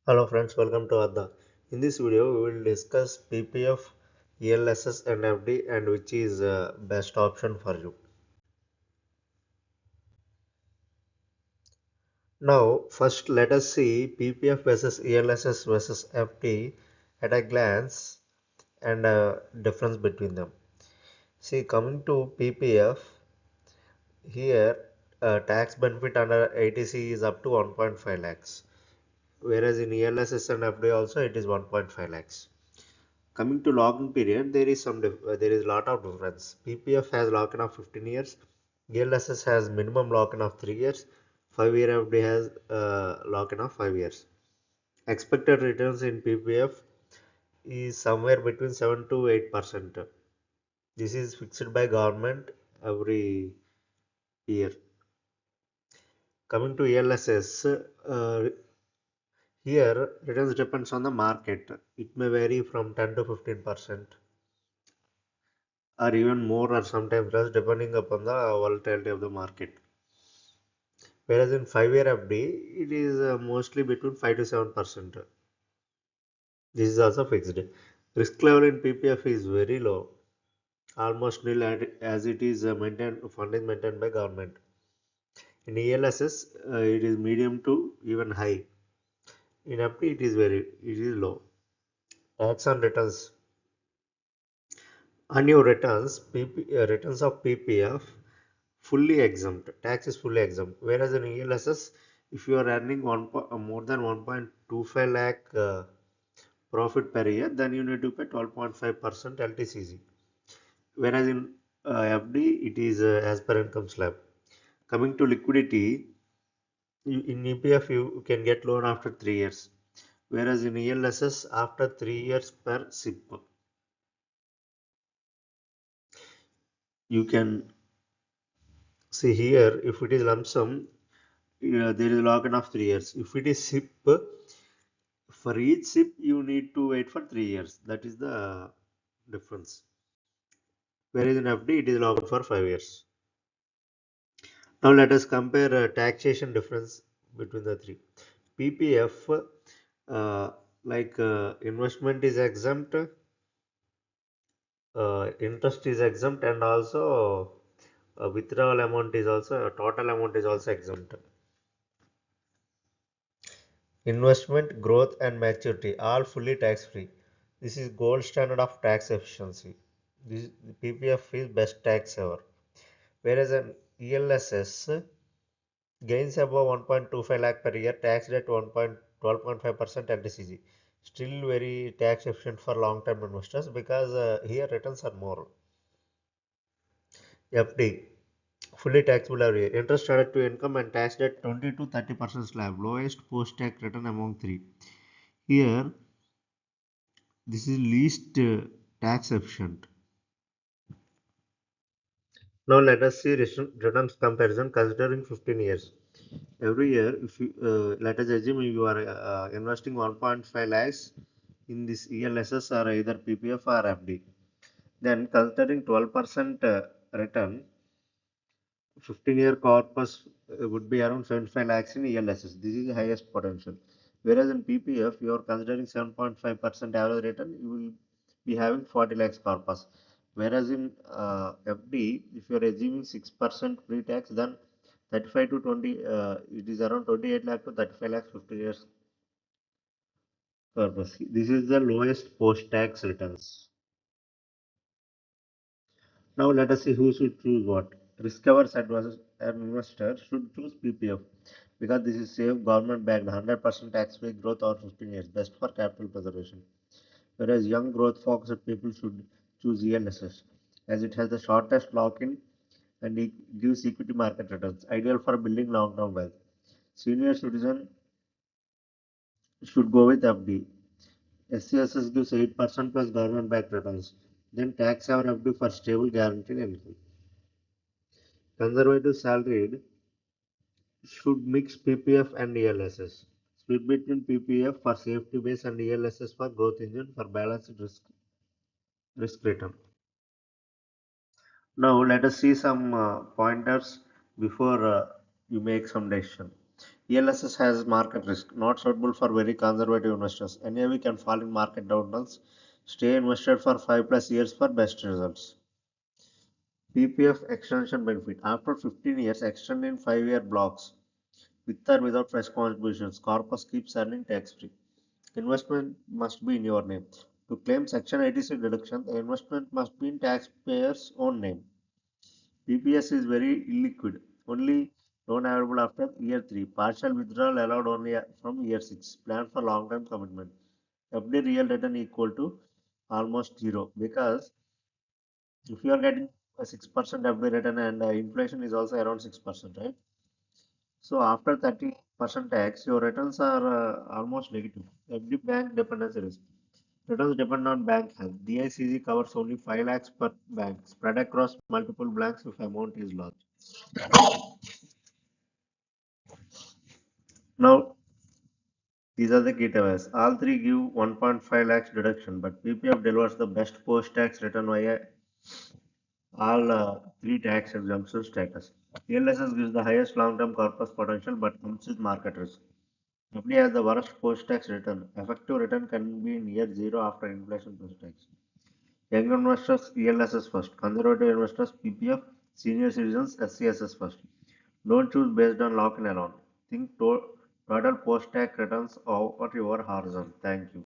Hello friends, welcome to Aardha. In this video, we will discuss PPF, ELSS and FD and which is best option for you. Now, first let us see PPF versus ELSS versus FD at a glance and difference between them. See, coming to PPF, here tax benefit under 80C is up to 1.5 lakhs, whereas in ELSS and FD also it is 1.5 lakhs. Coming to lock-in period, there is lot of difference. PPF has lock-in of 15 years. GLSS has minimum lock-in of 3 years. 5-year FD has lock-in of 5 years. Expected returns in PPF is somewhere between 7 to 8%. This is fixed by government every year. Coming to ELSS, here returns depends on the market. It may vary from 10 to 15%. Or even more or sometimes less depending upon the volatility of the market. Whereas in 5-year FD, it is mostly between 5 to 7%. This is also fixed. Risk level in PPF is very low, almost nil as it is funding maintained by government. In ELSS, it is medium to even high. In FD, it is low. Tax on returns. On your returns, returns of PPF fully exempt. Tax is fully exempt. Whereas in ELSS, if you are earning more than 1.25 lakh profit per year, then you need to pay 12.5% LTCC. Whereas in FD, it is as per income slab. Coming to liquidity, in EPF you can get loan after 3 years. Whereas in ELSS, after 3 years per SIP, you can see here if it is lump sum, there is lock-in of 3 years. If it is SIP, for each SIP you need to wait for 3 years. That is the difference. Whereas in FD it is locked for 5 years. Now let us compare taxation difference between the three. PPF, investment is exempt, interest is exempt, and also withdrawal amount is also total amount is also exempt. Investment, growth, and maturity all fully tax free. This is gold standard of tax efficiency. This PPF is best tax ever. Whereas an ELSS gains above 1.25 lakh per year, taxed at 1.12.5% LTCG. Still very tax efficient for long-term investors because here returns are more. FD fully taxable every year. Interest added to income and taxed at 20 to 30% slab. Lowest post-tax return among three. Here this is least tax efficient. Now let us see returns comparison considering 15 years. Every year, if you let us assume you are investing 1.5 lakhs in this ELSS or either PPF or FD, then considering 12% return, 15-year corpus would be around 75 lakhs in ELSS. This is the highest potential. Whereas in PPF, you are considering 7.5% average return, you will be having 40 lakhs corpus. Whereas in FD, if you are assuming 6% pre-tax, then 35 to 20, it is around 28 lakh to 35 lakhs 50 years corpus. This is the lowest post-tax returns. Now let us see who should choose what. Risk-averse investors should choose PPF because this is safe, government-backed, 100% tax-free growth over 15 years, best for capital preservation. Whereas young growth-focused people should choose ELSS as it has the shortest lock-in and it gives equity market returns, ideal for building long-term wealth. Senior citizen should go with FD. SCSS gives 8% plus government-backed returns. Then tax-saver FD for stable guaranteed income. Conservative salaried should mix PPF and ELSS. Split between PPF for safety base and ELSS for growth engine for balanced risk return. Now let us see some pointers before you make some decision. ELSS has market risk, not suitable for very conservative investors. NAV can fall in market downturns. Stay invested for 5 plus years for best results. PPF extension benefit. After 15 years, extend in 5-year blocks with or without fresh contributions. Corpus keeps earning tax free. Investment must be in your name. To claim Section 86 deduction, the investment must be in taxpayer's own name. PPS is very illiquid, only loan available after year 3. Partial withdrawal allowed only from year 6. Plan for long-term commitment. FD real return equal to almost zero because if you are getting a 6% FD return and inflation is also around 6%, right? So after 30% tax, your returns are almost negative. FD bank dependency risk. Returns depend on bank health. DICG covers only 5 lakhs per bank, spread across multiple banks if amount is large. Now, these are the key takeaways. All three give 1.5 lakhs deduction, but PPF delivers the best post-tax return via all three tax exemption status. ELSS gives the highest long-term corpus potential but comes with market risk. FD has the worst post-tax return. Effective return can be near zero after inflation plus tax. Young investors, ELSS first. Conservative investors, PPF. Senior citizens, SCSS first. Don't choose based on lock-in alone. Think total post-tax returns over your horizon. Thank you.